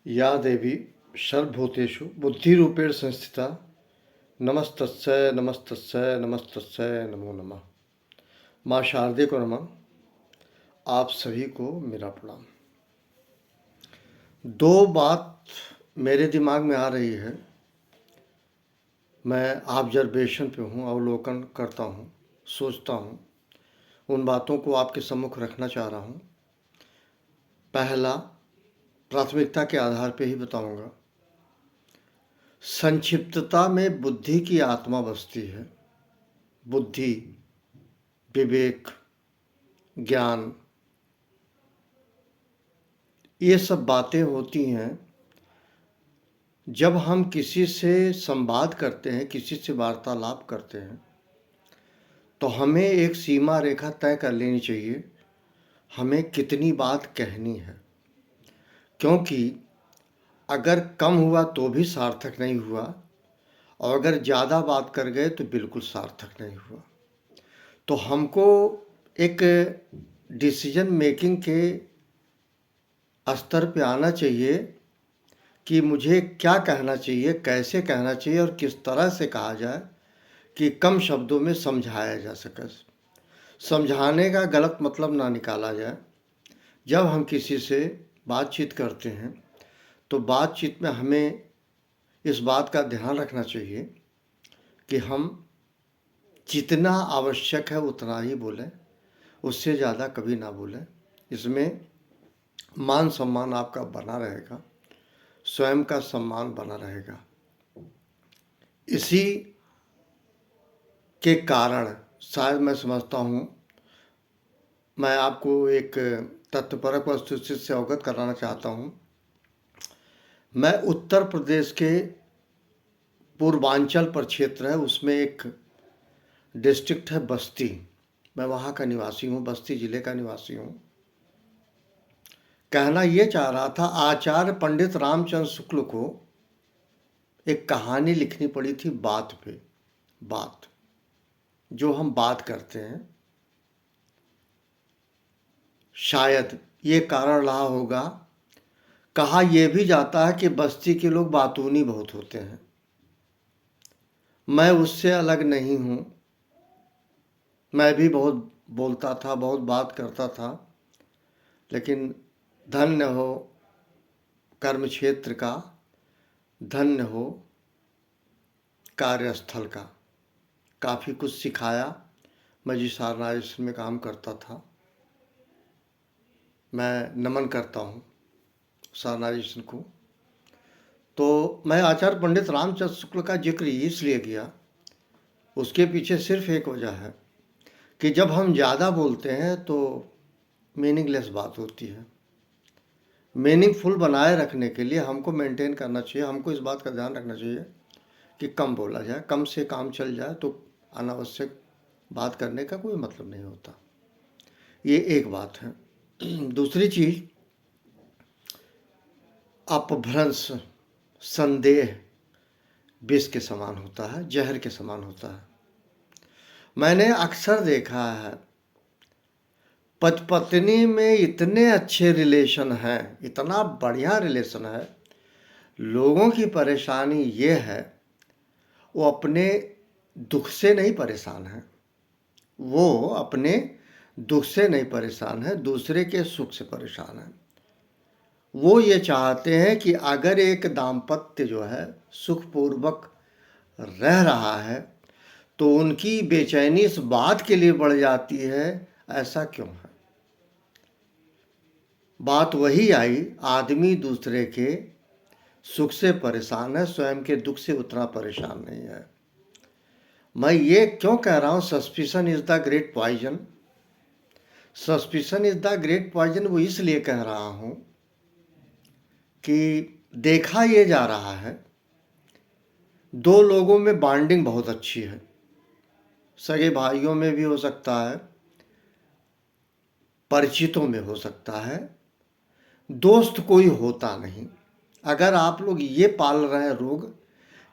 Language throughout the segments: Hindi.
या देवी सर्वभूतेषु बुद्धिरूपेण संस्थिता नमस्तस्यै नमस्तस्यै नमस्तस्यै नमो नमः। माँ शारदे को नमः। आप सभी को मेरा प्रणाम। दो बात मेरे दिमाग में आ रही है, मैं ऑब्जर्वेशन पे हूँ, अवलोकन करता हूँ, सोचता हूँ, उन बातों को आपके सम्मुख रखना चाह रहा हूँ। पहला, प्राथमिकता के आधार पे ही बताऊँगा। संक्षिप्तता में बुद्धि की आत्मा बसती है। बुद्धि, विवेक, ज्ञान, ये सब बातें होती हैं जब हम किसी से संवाद करते हैं, किसी से वार्तालाप करते हैं, तो हमें एक सीमा रेखा तय कर लेनी चाहिए, हमें कितनी बात कहनी है। क्योंकि अगर कम हुआ तो भी सार्थक नहीं हुआ, और अगर ज़्यादा बात कर गए तो बिल्कुल सार्थक नहीं हुआ। तो हमको एक डिसीजन मेकिंग के स्तर पे आना चाहिए कि मुझे क्या कहना चाहिए, कैसे कहना चाहिए और किस तरह से कहा जाए कि कम शब्दों में समझाया जा सके। समझाने का गलत मतलब ना निकाला जाए। जब हम किसी से बातचीत करते हैं तो बातचीत में हमें इस बात का ध्यान रखना चाहिए कि हम जितना आवश्यक है उतना ही बोलें, उससे ज़्यादा कभी ना बोलें। इसमें मान सम्मान आपका बना रहेगा, स्वयं का सम्मान बना रहेगा। इसी के कारण शायद मैं समझता हूँ, मैं आपको एक तथ्यपरक वस्तुस्थिति से अवगत कराना चाहता हूँ। मैं उत्तर प्रदेश के पूर्वांचल पर क्षेत्र है, उसमें एक डिस्ट्रिक्ट है बस्ती। मैं वहाँ का निवासी हूँ, बस्ती जिले का निवासी हूँ। कहना ये चाह रहा था, आचार्य पंडित रामचंद्र शुक्ल को एक कहानी लिखनी पड़ी थी बात पे। बात, जो हम बात करते हैं, शायद ये कारण रहा होगा। कहा यह भी जाता है कि बस्ती के लोग बातूनी बहुत होते हैं। मैं उससे अलग नहीं हूँ, मैं भी बहुत बोलता था, बहुत बात करता था, लेकिन धन्य हो कर्म क्षेत्र का, धन्य हो कार्यस्थल का। काफ़ी कुछ सिखाया। मैं जिस ऑर्गेनाइजेशन में काम करता था, मैं नमन करता हूँ उस ऑर्गेनाइजेशन को। तो मैं आचार्य पंडित रामचंद्र शुक्ल का जिक्र इसलिए किया, उसके पीछे सिर्फ एक वजह है कि जब हम ज़्यादा बोलते हैं तो मीनिंगलेस बात होती है। मीनिंगफुल बनाए रखने के लिए हमको मेंटेन करना चाहिए, हमको इस बात का ध्यान रखना चाहिए कि कम बोला जाए, कम से काम चल जाए, तो अनावश्यक बात करने का कोई मतलब नहीं होता। ये एक बात है। दूसरी चीज़, अपभ्रंश, संदेह विष के समान होता है, जहर के समान होता है। मैंने अक्सर देखा है, पति पत्नी में इतने अच्छे रिलेशन हैं, इतना बढ़िया रिलेशन है, लोगों की परेशानी ये है, वो अपने दुख से नहीं परेशान है, वो अपने दुख से नहीं परेशान है, दूसरे के सुख से परेशान है। वो ये चाहते हैं कि अगर एक दाम्पत्य जो है सुखपूर्वक रह रहा है तो उनकी बेचैनी इस बात के लिए बढ़ जाती है, ऐसा क्यों है। बात वही आई, आदमी दूसरे के सुख से परेशान है, स्वयं के दुख से उतना परेशान नहीं है। मैं ये क्यों कह रहा हूँ, suspicion is the great poison. Suspicion is the great poison वो इसलिए कह रहा हूँ कि देखा ये जा रहा है, दो लोगों में बॉन्डिंग बहुत अच्छी है, सगे भाइयों में भी हो सकता है, परिचितों में हो सकता है, दोस्त कोई होता नहीं। अगर आप लोग ये पाल रहे हैं रोग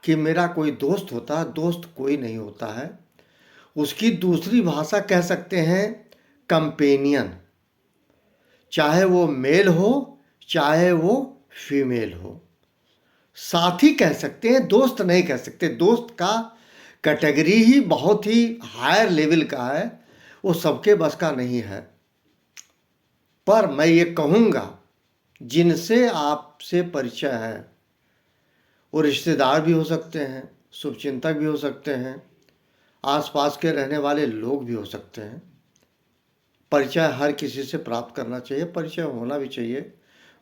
कि मेरा कोई दोस्त होता है, दोस्त कोई नहीं होता है। उसकी दूसरी भाषा कह सकते हैं कंपेनियन, चाहे वो मेल हो चाहे वो फीमेल हो, साथी कह सकते हैं, दोस्त नहीं कह सकते। दोस्त का कैटेगरी ही बहुत ही हायर लेवल का है, वो सबके बस का नहीं है। पर मैं ये कहूँगा, जिनसे आपसे परिचय है वो रिश्तेदार भी हो सकते हैं, शुभचिंतक भी हो सकते हैं, आसपास के रहने वाले लोग भी हो सकते हैं। परिचय हर किसी से प्राप्त करना चाहिए, परिचय होना भी चाहिए,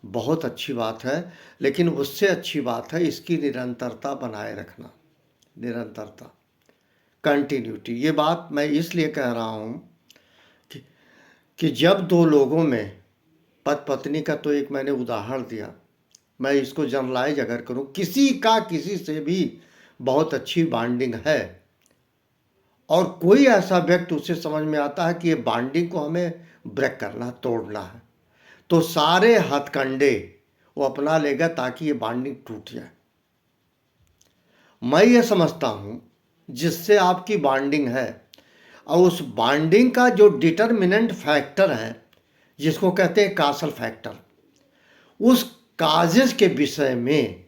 बहुत अच्छी बात है। लेकिन उससे अच्छी बात है इसकी निरंतरता बनाए रखना, निरंतरता, कंटिन्यूटी। ये बात मैं इसलिए कह रहा हूँ कि जब दो लोगों में, पति पत्नी का तो एक मैंने उदाहरण दिया, मैं इसको जनरलाइज अगर करूँ, किसी का किसी से भी बहुत अच्छी बॉन्डिंग है और कोई ऐसा व्यक्ति उसे समझ में आता है कि ये बॉन्डिंग को हमें ब्रेक करना, तोड़ना है, तो सारे हथकंडे वो अपना लेगा ताकि ये बॉन्डिंग टूट जाए। मैं ये समझता हूँ जिससे आपकी बॉन्डिंग है और उस बॉन्डिंग का जो डिटर्मिनेंट फैक्टर है, जिसको कहते हैं कासल फैक्टर, उस काजेज के विषय में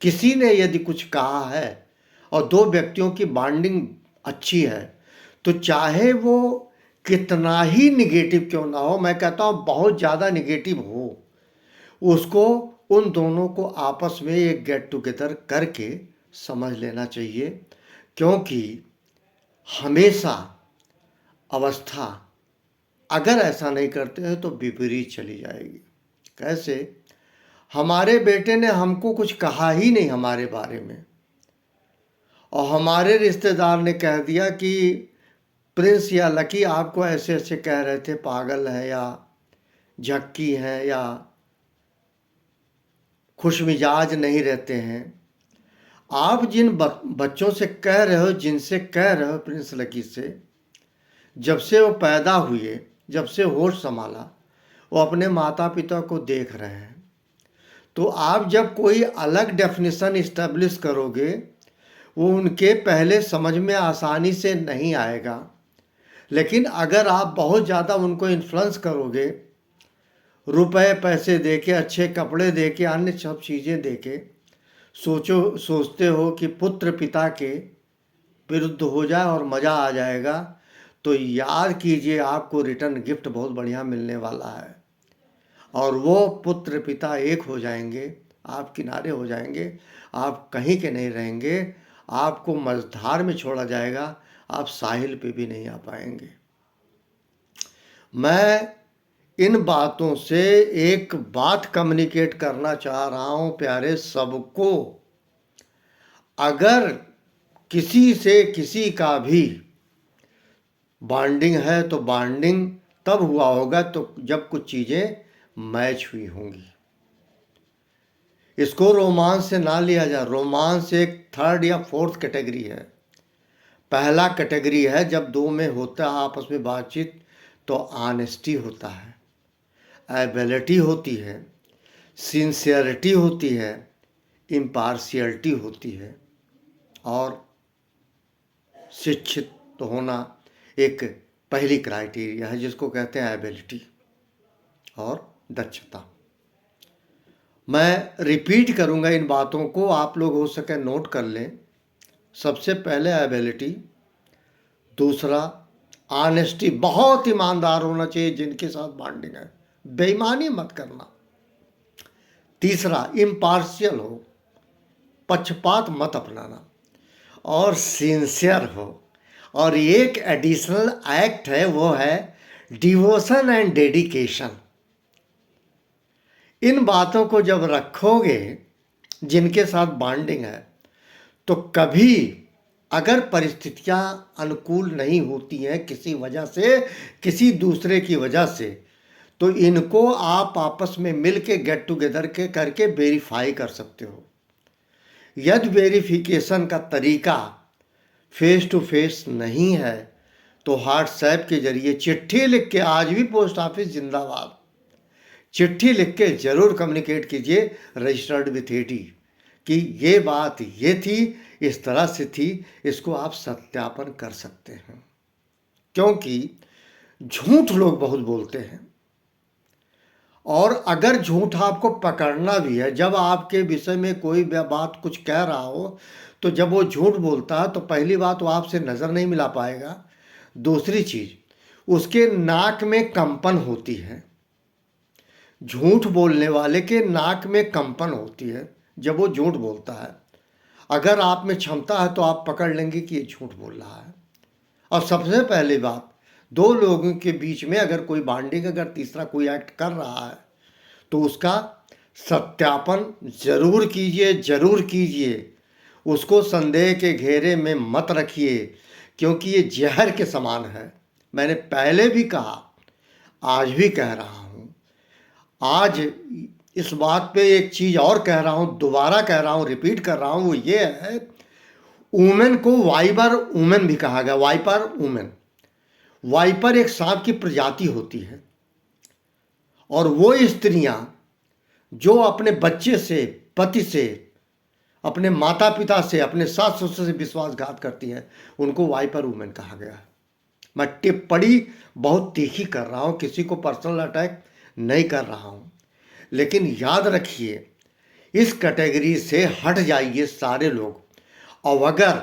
किसी ने यदि कुछ कहा है और दो व्यक्तियों की बॉन्डिंग अच्छी है, तो चाहे वो कितना ही निगेटिव क्यों ना हो, मैं कहता हूँ बहुत ज़्यादा निगेटिव हो, उसको, उन दोनों को आपस में एक गेट टुगेदर करके समझ लेना चाहिए। क्योंकि हमेशा अवस्था अगर ऐसा नहीं करते हैं तो विपरीत चली जाएगी। कैसे? हमारे बेटे ने हमको कुछ कहा ही नहीं हमारे बारे में, और हमारे रिश्तेदार ने कह दिया कि प्रिंस या लकी आपको ऐसे ऐसे कह रहे थे, पागल है या झक्की है या खुशमिजाज नहीं रहते हैं। आप जिन बच्चों से कह रहे हो, जिनसे कह रहे हो प्रिंस लकी से, जब से वो पैदा हुए, जब से होश संभाला, वो अपने माता पिता को देख रहे हैं। तो आप जब कोई अलग डेफिनेशन इस्टेब्लिश करोगे, वो उनके पहले समझ में आसानी से नहीं आएगा। लेकिन अगर आप बहुत ज़्यादा उनको इन्फ्लुएंस करोगे, रुपए पैसे देके, अच्छे कपड़े देके, अन्य सब चीज़ें देके, सोचते हो कि पुत्र पिता के विरुद्ध हो जाए और मज़ा आ जाएगा, तो याद कीजिए आपको रिटर्न गिफ्ट बहुत बढ़िया मिलने वाला है। और वो पुत्र पिता एक हो जाएंगे, आप किनारे हो जाएंगे, आप कहीं के नहीं रहेंगे, आपको मझधार में छोड़ा जाएगा, आप साहिल पे भी नहीं आ पाएंगे। मैं इन बातों से एक बात कम्युनिकेट करना चाह रहा हूं प्यारे सबको, अगर किसी से किसी का भी बॉन्डिंग है तो बॉन्डिंग तब हुआ होगा तो जब कुछ चीज़ें मैच हुई होंगी। इसको रोमांस से ना लिया जाए। रोमांस एक थर्ड या फोर्थ कैटेगरी है। पहला कैटेगरी है जब दो में होता है आपस में बातचीत, तो ऑनेस्टी होता है, एबिलिटी होती है, सिंसियरिटी होती है, इम्पार्शियलिटी होती है, और शिक्षित होना एक पहली क्राइटेरिया है जिसको कहते हैं एबिलिटी और दक्षता। मैं रिपीट करूंगा इन बातों को, आप लोग हो सके नोट कर लें। सबसे पहले एबिलिटी, दूसरा ऑनेस्टी, बहुत ईमानदार होना चाहिए जिनके साथ बॉन्डिंग है, बेईमानी मत करना। तीसरा इम्पार्शियल हो, पक्षपात मत अपनाना, और सिंसियर हो। और एक एडिशनल एक्ट है, वो है डिवोशन एंड डेडिकेशन। इन बातों को जब रखोगे जिनके साथ बॉन्डिंग है, तो कभी अगर परिस्थितियां अनुकूल नहीं होती हैं किसी वजह से, किसी दूसरे की वजह से, तो इनको आप आपस में मिल के गेट टुगेदर के करके वेरीफाई कर सकते हो। यदि वेरिफिकेशन का तरीका फेस टू फेस नहीं है तो व्हाट्सएप के जरिए चिट्ठी लिख के, आज भी पोस्ट ऑफिस जिंदाबाद, चिट्ठी लिख के जरूर कम्युनिकेट कीजिए रजिस्टर्ड विथ एडी कि ये बात ये थी, इस तरह से थी, इसको आप सत्यापन कर सकते हैं। क्योंकि झूठ लोग बहुत बोलते हैं और अगर झूठ आपको पकड़ना भी है, जब आपके विषय में कोई बात कुछ कह रहा हो, तो जब वो झूठ बोलता है तो पहली बात वो आपसे नज़र नहीं मिला पाएगा। दूसरी चीज़, उसके नाक में कंपन होती है। झूठ बोलने वाले के नाक में कंपन होती है जब वो झूठ बोलता है। अगर आप में क्षमता है तो आप पकड़ लेंगे कि ये झूठ बोल रहा है। और सबसे पहली बात, दो लोगों के बीच में अगर कोई बॉन्डिंग, अगर तीसरा कोई एक्ट कर रहा है तो उसका सत्यापन जरूर कीजिए, जरूर कीजिए। उसको संदेह के घेरे में मत रखिए, क्योंकि ये जहर के समान है। मैंने पहले भी कहा, आज भी कह रहा हूँ। आज इस बात पे एक चीज़ और कह रहा हूँ, दोबारा कह रहा हूँ, रिपीट कर रहा हूँ, वो ये है, वुमेन को वाइपर वुमेन भी कहा गया, वाइपर वुमेन। वाइपर एक सांप की प्रजाति होती है, और वो स्त्रियां जो अपने बच्चे से, पति से, अपने माता पिता से, अपने सास ससुर से विश्वासघात करती हैं, उनको वाइपर वुमेन कहा गया है। मैं टिप्पणी बहुत तीखी कर रहा हूँ, किसी को पर्सनल अटैक नहीं कर रहा हूँ, लेकिन याद रखिए, इस कैटेगरी से हट जाइए सारे लोग। और अगर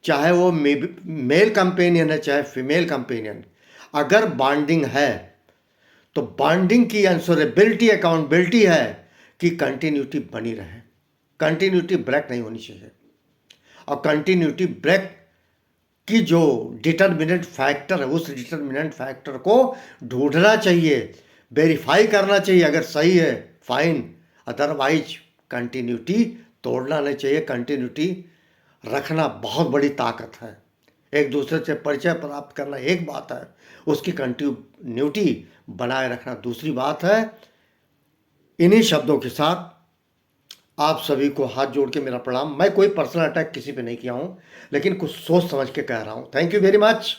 चाहे वो मेल कंपेनियन है चाहे फीमेल कंपेनियन, अगर बॉन्डिंग है तो बॉन्डिंग की आंसरेबिलिटी, अकाउंटेबिलिटी है कि कंटिन्यूटी बनी रहे। कंटिन्यूटी ब्रेक नहीं होनी चाहिए। और कंटिन्यूटी ब्रेक की जो डिटर्मिनेंट फैक्टर है, उस डिटर्मिनेंट फैक्टर को ढूंढना चाहिए, वेरीफाई करना चाहिए। अगर सही है फाइन, अदरवाइज कंटिन्यूटी तोड़ना नहीं चाहिए। कंटिन्यूटी रखना बहुत बड़ी ताकत है। एक दूसरे से परिचय प्राप्त करना एक बात है, उसकी कंटिन्यूटी बनाए रखना दूसरी बात है। इन्हीं शब्दों के साथ आप सभी को हाथ जोड़ के मेरा प्रणाम। मैं कोई पर्सनल अटैक किसी पे नहीं किया हूँ, लेकिन कुछ सोच समझ के कह रहा हूँ। Thank you very much.